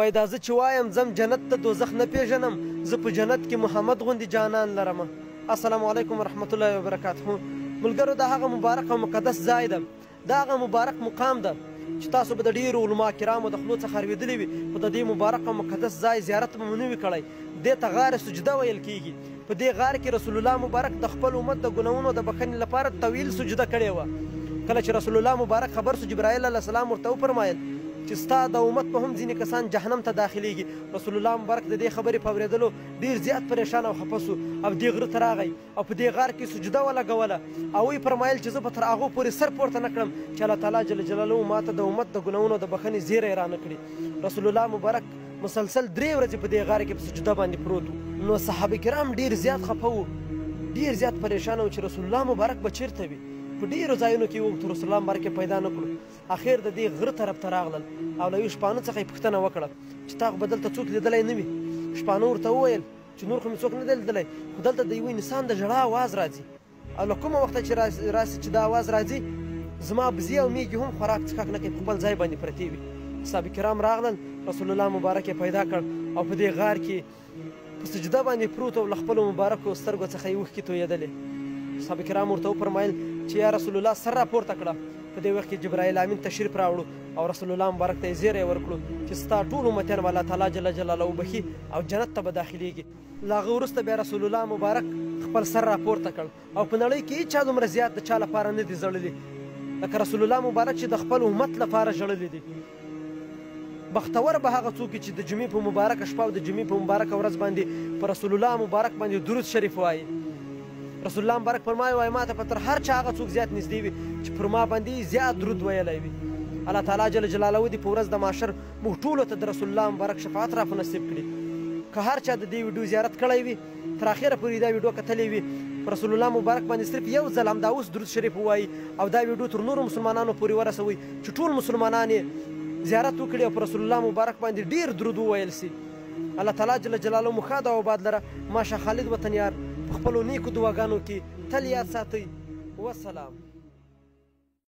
وایي دا زه چې وایم ځم جنت ته دوزخ نه پېژنم زه په جنت کې محمد غوندې جانان لرمه. السلام علیکم ورحمت الله وبرکاته. ملګرو دا هغه مبارک او مقدس ځای ده، دا هغه مبارک مقام ده چې تاسو به د ډېرو علما کرامو د خولو څخه اورېدلي وي، خو د دې مبارک او مقدس ځای زیارت به مو نه وي کړی. دې ته غار سجده ویل کېږي. په دې غار کې رسول الله مبارک د خپل امت د ګناهونو د بخښنې لپاره طویل سجده کړې وه. کله چې رسول الله مبارک خبر سو جبرائیل علیه السلام ورته وفرمایل چې ستا د امت په هم ځینې کسان جهنم ته داخلیږي. رسول الله مبارک د دې خبرې په اورېدلو ډېر زیات پریشان او خفه سو او دې غره ته راغی او په دې غار کې سجده ولګوله او ویې فرمایل چې زه به تر هغو پورې سر پورته نه کړم چې الله تعالی جل جلاله ماته د امت د ګناهونو د بخښنې زیری رانه کړي. رسول الله مبارک مسلسل 3 ورځې په دې غار کې په سجده باندې پروت و. نو صحابه کرام ډېر زیات خفه وو، ډېر زیات پریشان وو چې رسول الله مبارک به چېرته وي. په ډېرو ځایونو کې وو رسول الله مبارک پیدا نه کړو. اخر د دې غره طرف ته راغلل او له یو شپانه څخه یې پوښتنه وکړه چې تا خو به دلته څوک لیدلی نه وي. شپانه ورته وویل چې نور خو مې څوک نه دی لیدلی، خو دلته د یوه انسان د ژړا اواز راځي او له کومه وخته چې راسي چې دا اواز راځي زما بزې او میږې هم خوراک څښاک نه کوي، په خپل ځای باندې پرتې وي. صحابه کرام راغلل، رسول الله مبارک یې پیدا کړ او په دې غار کې په سجده باندې پروت او له خپلو مبارکو سترګو څخه یې اوښکې تویېدلې. صحابه کرام ورته وفرمایل چې یا رسول الله سر راپورته کړه. په دې وخت کې جبرائیل امین تشریف راوړو او رسول الله مبارک ته یې زیری ورکړو چې ستا ټول امتیان به الله تعالی جل جلاله وبخي او جنت ته به داخلیږي. له هغه وروسته بیا رسول الله مبارک خپل سر راپورته کړ او په نړۍ کې هېچا دومره زیات د چا لپاره نه دي ژړلي لکه رسول الله مبارک چې د خپل امت لپاره ژړلي دي. بختور به هغه څوک چې د جمعې په مبارکه شپه او د جمعې په مبارکه ورځ باندې په رسول الله مبارک باندې درود شریف وایي. رسول الله مبارک فرمایي وایي ما ته به تر هر چا هغه څوک زیات نږدې وي چې پر ما باندې زیات درود ویلی وي. الله تعالی جل جلاله دې په ورځ د محشر موږ ټولو ته د رسول الله مبارک شفاعت را په نصیب کړي. که هر چا د دې ویډیو زیارت کړی وي تر اخره پورې دا ویډیو کتلی وي په رسول الله مبارک باندې صرف یو ځل همدا اوس درود شریف ووایي او دا ویډیو تر نورو مسلمانانو پورې ورسوئ چې ټول مسلمانان یې زیارت وکړي او په رسول الله مبارک باندې ډېر درود وویل سي. الله تعالی جل جلاله مو ښاد او آباد لره. ماشه خالد وطن یار په خپلو نیکو دعاګانو کې تل یاد ساتئ. والسلام.